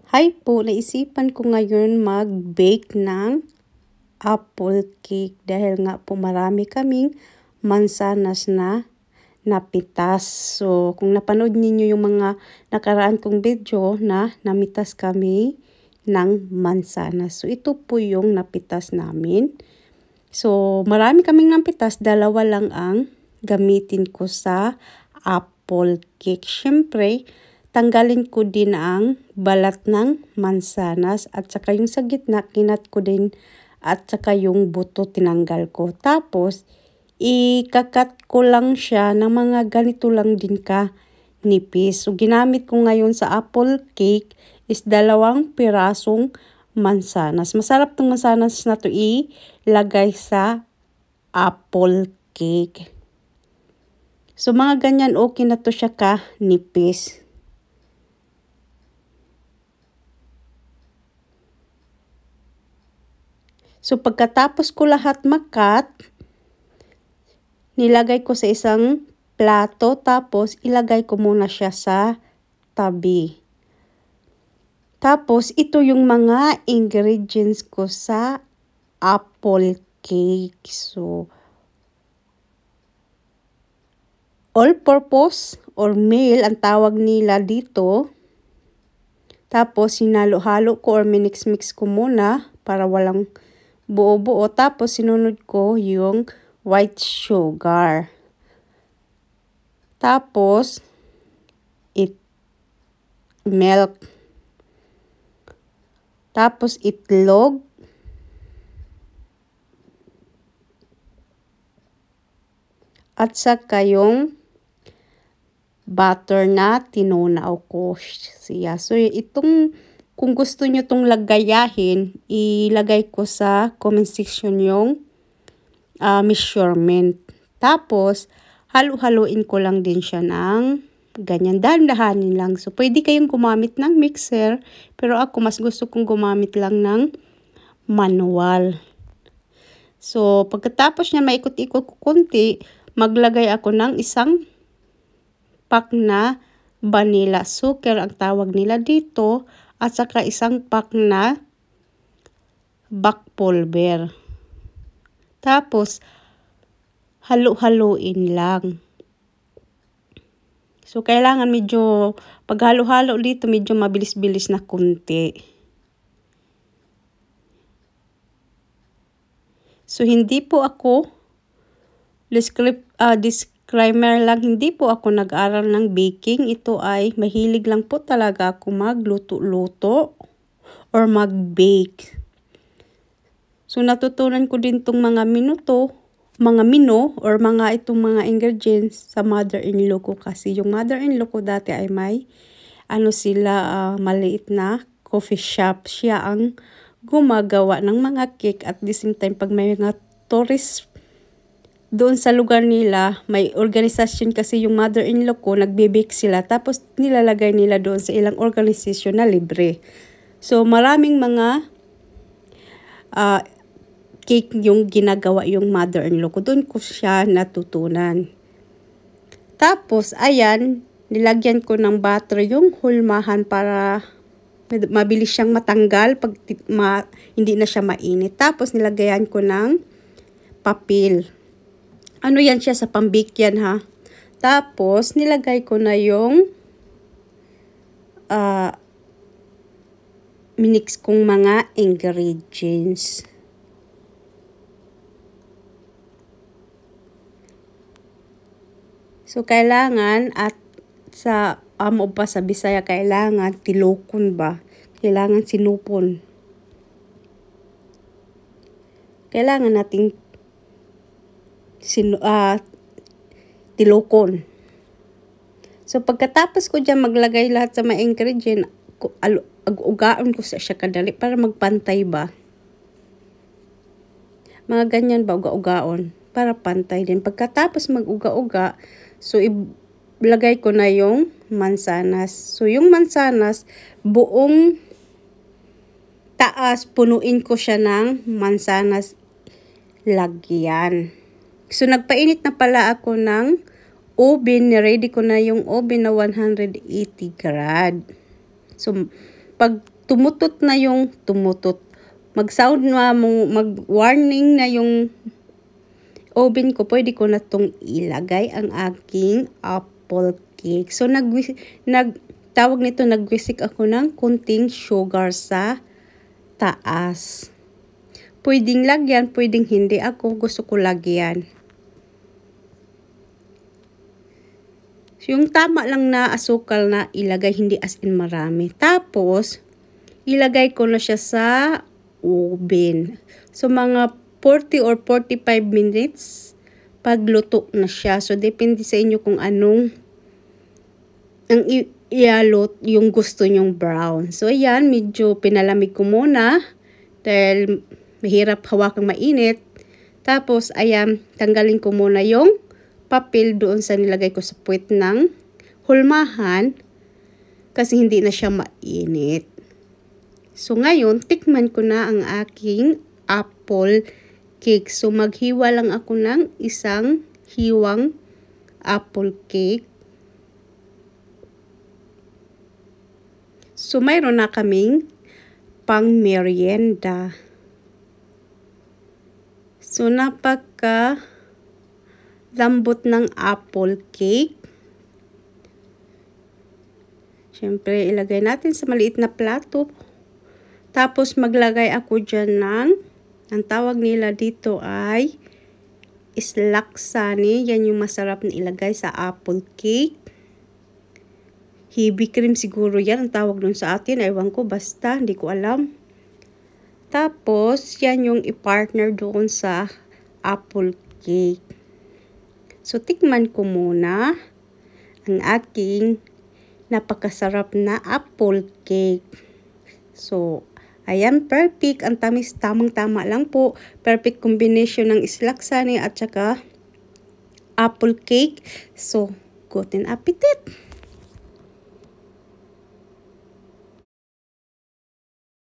Hi po, naisipan ko ngayon mag-bake ng apple cake dahil nga po marami kaming mansanas na napitas. So, kung napanood ninyo yung mga nakaraan kong video na namitas kami ng mansanas. So, ito po yung napitas namin. So, marami kaming napitas, dalawa lang ang gamitin ko sa apple cake. Siyempre, tanggalin ko din ang balat ng mansanas at saka yung sa gitna kinat ko din at saka yung buto tinanggal ko. Tapos ikakat ko lang siya ng mga ganito lang din ka nipis. So ginamit ko ngayon sa apple cake is 2 pirasong mansanas. Masarap tong mansanas na to ilagay sa apple cake. So mga ganyan okay na to siya ka nipis. So, pagkatapos ko lahat makat, nilagay ko sa isang plato, tapos ilagay ko muna siya sa tabi. Tapos, ito yung mga ingredients ko sa apple cake. So, all-purpose or meal ang tawag nila dito. Tapos, sinalo-halo ko or minix-mix ko muna para walang buo-buo. Tapos, sinunod ko yung white sugar. Tapos, milk. Tapos, itlog. At saka yung butter na tinunaw ko siya. So, itong kung gusto nyo itong lagayahin, ilagay ko sa comment section yung measurement. Tapos, halu-haluin ko lang din siya ng ganyan. Dahan-dahanin lang. So, pwede kayong gumamit ng mixer. Pero ako, mas gusto kong gumamit lang ng manual. So, pagkatapos niya maikot-ikot ko konti, maglagay ako ng isang pack na vanilla sugar ang tawag nila dito. At saka isang pack na back pulver. Tapos, halu-haluin lang. So, kailangan medyo, pag halo-halo dito, medyo mabilis-bilis na kunti. So, hindi po ako, disclaimer lang, hindi po ako nag-aral ng baking. Ito ay mahilig lang po talaga ako magluto-luto or mag-bake. So, natutunan ko din itong mga menu or itong mga ingredients sa mother-in-law ko. Kasi yung mother-in-law ko dati ay may maliit na coffee shop. Siya ang gumagawa ng mga cake at the same time pag may mga tourist doon sa lugar nila, may organisasyon kasi yung mother-in-law ko, nagbe-bake sila. Tapos nilalagay nila doon sa ilang organisasyon na libre. So maraming mga cake yung ginagawa yung mother-in-law ko. Doon ko siya natutunan. Tapos, ayan, nilagyan ko ng butter yung hulmahan para mabilis siyang matanggal pag hindi na siya mainit. Tapos, nilagayan ko ng papel. Ano yan siya sa pambake yan ha. Tapos, nilagay ko na yung minix kong mga ingredients. So, kailangan at sa amo pa sa Bisaya, kailangan tilokon ba? Kailangan sinupon. Kailangan nating tilokon. So, pagkatapos ko dyan maglagay lahat sa mga ingredient, ag-ugaon ko siya kadali para magpantay ba? Mga ganyan ba, uga-ugaon? Para pantay din. Pagkatapos mag-uga-uga, so ilagay ko na yung mansanas. So, yung mansanas, buong taas, punuin ko siya ng mansanas lagyan. So, nagpainit na pala ako ng oven. Ready ko na yung oven na 180 grad. So, pag mag-sound na, mag-warning na yung oven ko, pwede ko na itong ilagay ang aking apple cake. So, nag-wisik ako ng kunting sugar sa taas. Pwedeng lagyan, pwedeng hindi. Ako gusto ko lagyan. So, yung tama lang na asukal na ilagay, hindi as in marami. Tapos, ilagay ko na siya sa oven. So, mga 40 or 45 minutes, pagluto na siya. So, depende sa inyo kung anong ang ialot yung gusto nyong brown. So, ayan, medyo pinalamig ko muna dahil mahirap hawakang mainit. Tapos, ayan, tanggalin ko muna yung papel doon sa nilagay ko sa puwet ng hulmahan kasi hindi na siya mainit. So, ngayon, tikman ko na ang aking apple cake. So, maghiwa lang ako ng isang hiwang apple cake. So, mayroon na kaming pang merienda. So, napaka lambot ng apple cake. Siyempre, ilagay natin sa maliit na plato. Tapos, maglagay ako dyan ng, ang tawag nila dito ay islaksani. Yan yung masarap na ilagay sa apple cake. Heavy cream siguro yan ang tawag dun sa atin. Ewan ko, basta, hindi ko alam. Tapos, yan yung i-partner doon sa apple cake. So, tikman ko muna ang aking napakasarap na apple cake. So, ayan, perfect. Ang tamis, tamang-tama lang po. Perfect combination ng islaksani at saka apple cake. So, guten appetit!